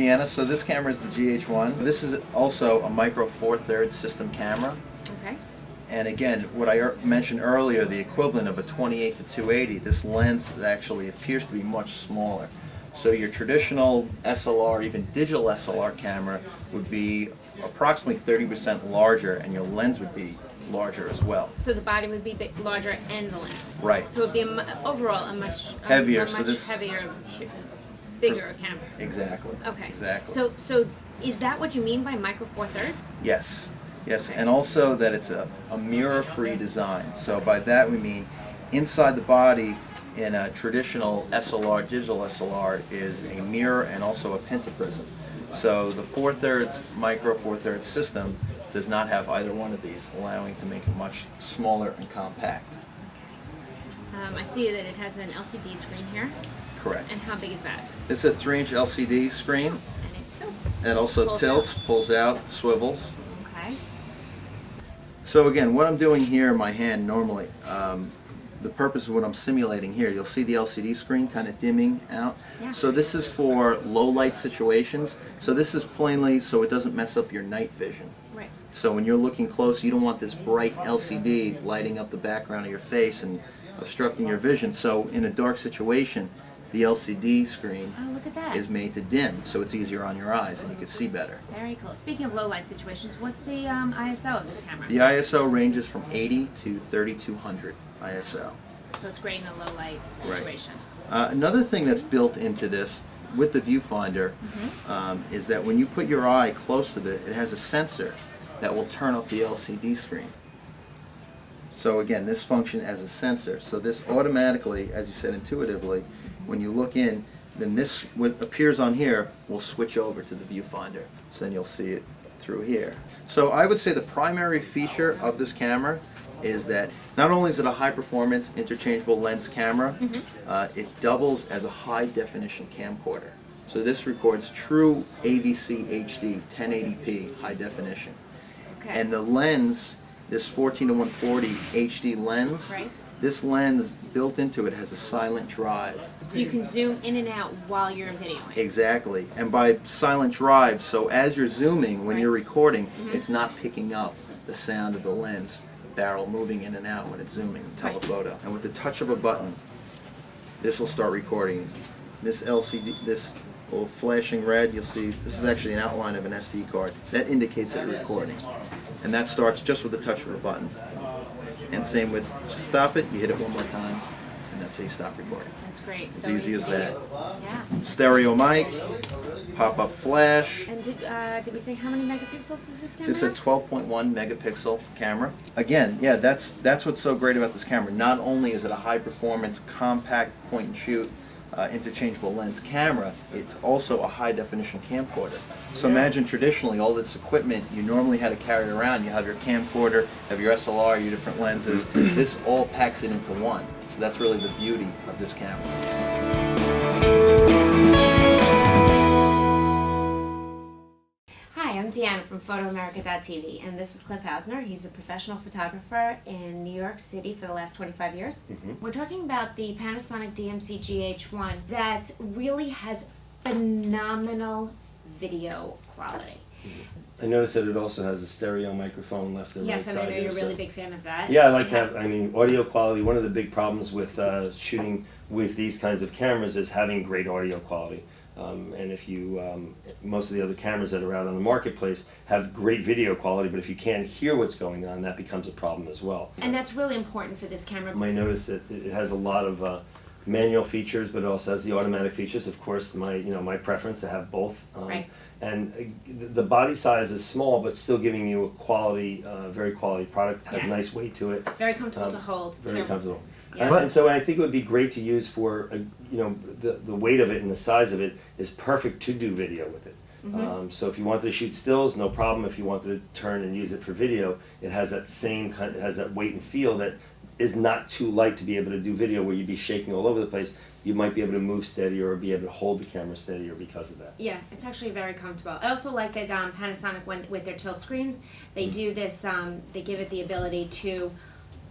Deanna. So this camera is the GH1. This is also a micro four thirds system camera. Okay. And again, what I mentioned earlier, the equivalent of a 28 to 280, this lens actually appears to be much smaller. So your traditional SLR, even digital SLR camera would be approximately 30% larger, and your lens would be larger as well. So the body would be larger and the lens. Right. So it would be overall a much Heavier, a so much this- heavier, bigger camera. Exactly. Okay. Exactly. So is that what you mean by micro four thirds? Yes. Yes, Okay. and also that it's a mirror-free design. So by that we mean inside the body in a traditional SLR, digital SLR, is a mirror and also a pentaprism. So the four thirds micro four thirds system does not have either one of these, allowing to make it much smaller and compact. I see that it has an LCD screen here. Correct. And how big is that? This is a 3-inch LCD screen. And it tilts. It also Pulls tilts, out. pulls out, swivels. Okay. So again, what I'm doing here in my hand normally, the purpose of what I'm simulating here, you'll see the LCD screen kind of dimming out. Yeah. So this is for low light situations. So this is plainly so it doesn't mess up your night vision. Right. So when you're looking close, you don't want this bright LCD lighting up the background of your face and obstructing your vision. So in a dark situation, the LCD screen Oh, look at that. is made to dim, so it's easier on your eyes and you can see better. Very cool. Speaking of low light situations, what's the ISO of this camera? The ISO ranges from 80 to 3200 ISO. So it's great in a low light situation. Another thing that's built into this with the viewfinder is that when you put your eye close to it has a sensor that will turn off the LCD screen. So again, this functions as a sensor. So this automatically, as you said intuitively, when you look in, then this, what appears on here, will switch over to the viewfinder. So then you'll see it through here. So I would say the primary feature of this camera is that not only is it a high performance interchangeable lens camera, it doubles as a high definition camcorder. So this records true AVC HD 1080p high definition. Okay. And the lens, this 14 to 140 HD lens, Right. this lens built into it has a silent drive. So you can zoom in and out while you're videoing. Exactly. And by silent drive, so as you're zooming, when Right. you're recording, it's not picking up the sound of the lens barrel moving in and out when it's zooming, telephoto. And with the touch of a button, this will start recording. This LCD, this little flashing red, you'll see, this is actually an outline of an SD card. That indicates that you're recording. And that starts just with the touch of a button. And same with stop it, you hit it one more time, and that's how you stop recording. That's great. As So easy as that. use. Yeah. Stereo mic, pop-up flash. And did we say how many megapixels is this camera? It's a 12.1 megapixel camera. Again, yeah, that's what's so great about this camera. Not only is it a high performance, compact point and shoot interchangeable lens camera, it's also a high definition camcorder. So imagine traditionally all this equipment you normally had to carry around. You have your camcorder, have your SLR, your different lenses. This all packs it into one. So that's really the beauty of this camera. Hi, I'm Deanna from PhotoAmerica.tv, and this is Cliff Hausner. He's a professional photographer in New York City for the last 25 years. We're talking about the Panasonic DMC GH1 that really has phenomenal video quality. I noticed that it also has a stereo microphone left and right Yes, side. and I know here, you're a so- really big fan of that. Yeah, I like to have, I mean, audio quality, one of the big problems with shooting with these kinds of cameras is having great audio quality. And if you, most of the other cameras that are out on the marketplace have great video quality, but if you can't hear what's going on, that becomes a problem as well. And that's really important for this camera. You might notice that it has a lot of manual features, but it also has the automatic features. Of course, my preference to have both. Right. And the body size is small, but still giving you a quality, very quality product. Has Yeah. nice weight to it. Very comfortable to hold. Very too. comfortable. Yeah. And so I think it would be great to use for, the weight of it and the size of it is perfect to do video with it. So if you wanted to shoot stills, no problem. If you wanted to turn and use it for video, it has that same kind, it has that weight and feel that is not too light to be able to do video where you'd be shaking all over the place. You might be able to move steadier or be able to hold the camera steadier because of that. Yeah, it's actually very comfortable. I also like it, Panasonic with their tilt screens. They do this, they give it the ability to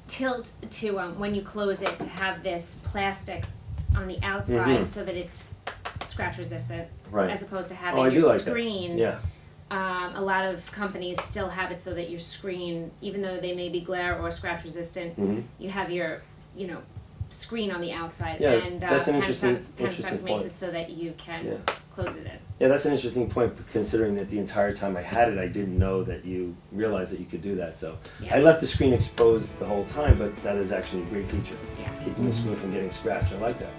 tilt to, when you close it, to have this plastic on the outside so that it's scratch resistant, Right. as opposed to having Oh, I do your like that. screen. Yeah. A lot of companies still have it so that your screen, even though they may be glare or scratch resistant, Mhm. you have your, screen on the outside. Yeah, And that's an Panasonic interesting makes point. it so that you can Yeah. close it in. Yeah, that's an interesting point, considering that the entire time I had it, I didn't know that you realized that you could do that. So Yeah. I left the screen exposed the whole time, but that is actually a great feature, Yeah. keeping the screen from getting scratched. I like that.